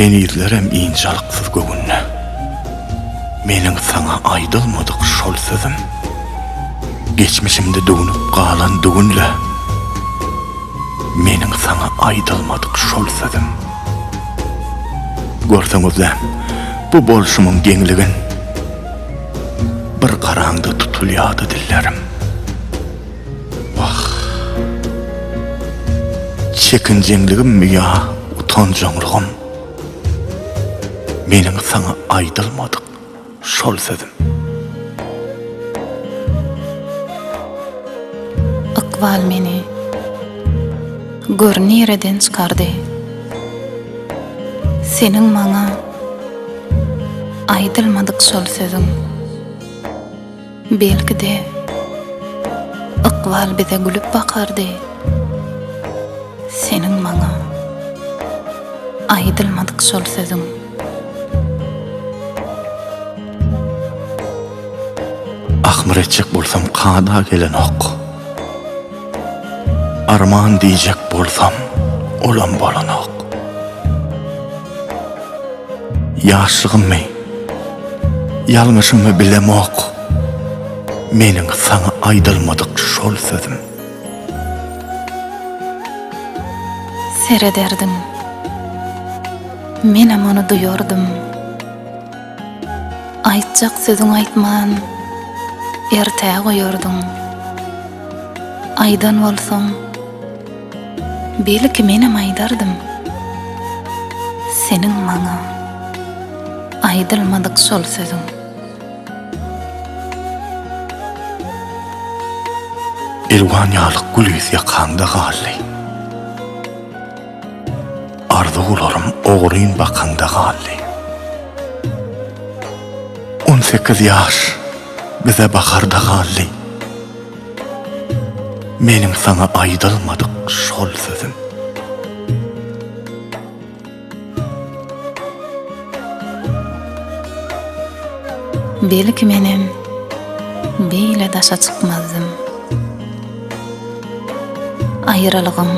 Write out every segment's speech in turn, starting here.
Henizlerem inçalıksız gögünne. Meniň saňa aýdylmadyk şol sözüm. Geçmişimde döňüp galan dögünle. Meniň saňa aýdylmadyk şol sözüm. Görseňizler, bu bolşumyň geňligin bir garaňda tutulýardy dillerim. Vah. Çekinjeňligim ýa utanjaňlygym. Meniň saňa aýdylmadyk şol sözüm. Ykbal meni görnireden çykardy. Seniň maňa aýdylmadyk şol sözüm. Belki-de Ykbal bize gülüp bakardy. Seniň maňa aýdylmadyk şol sözüm. Ahmar etjek bolsam kada gelen ok. Arman diýjek bolsam olam bolan ok. Ýaşlygymmy, ýalňyşymy bilemok. Meniň saňa aýdylmadyk şol sözüm. Serederdim. Menem onu duyurdum. Aýtjak sözüň aýtman, ertäge goýardym. Aýdan bolsaň, belki menem aýdardım. Seniň maňa aýdylmadyk şol sözüň. Elwan ýalyk gülüs ýakanda gally. Arzularym oğryn bakanda gally. 18 ýaş bize bakarda gally. Meniň saňa aýdylmadyk şol sözüm. Belki menem beýle daşa çykmazdım. Aýrylygym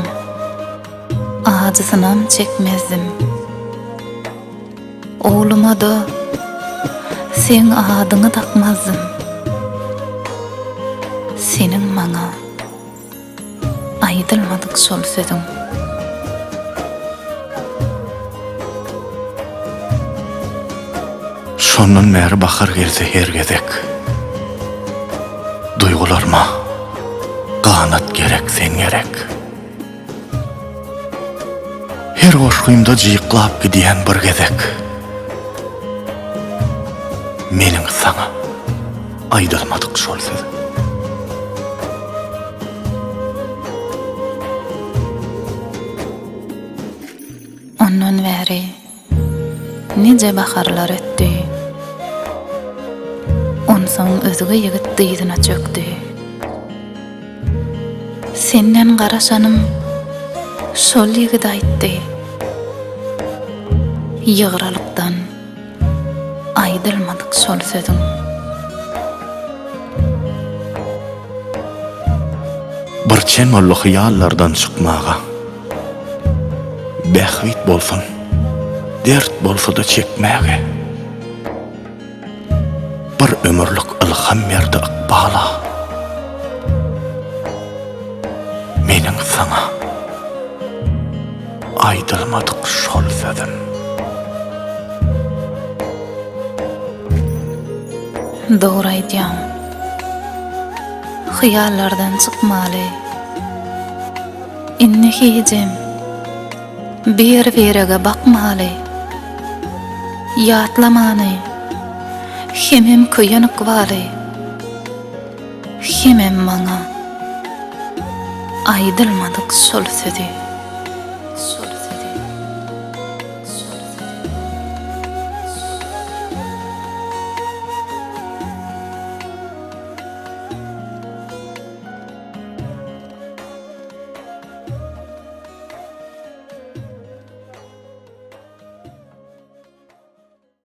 ajysynam çekmezdim. Oğluma da sen adyňy takmazdım. Seniň maňa aýdylmadyk şol sözüň. Şondan meri bakar gelse her gezek. Duygularma kanat gerek, sen gerek. Her hoşgymda jyklap gidiyen bir gezek. Meniň saňa aýdylmadyk şol sözüm. Ondan bäri nice baharlar ötdi. Onsoň özüge ýigit dyýdyna çökdi. Senden garaşanym şol ýigit aýtdy. Ýygyralykdan aýdylmadyk şol sözüň. Bir çen molly hyýallardan çykmaga. Behwit bolsun, dert bolsa da çekmäge. Bir ömürlük ilham berdi Ykbala. Meniň saňa aýdylmadyk şol sözüm. Dogry aýdýan. Hyýallardan çykmaly. Inni hijem bir verege bakmaly. Ýatlamany. Hemem köýen Ykbaly. Hemem maňa aýdylmadyk şol sözü.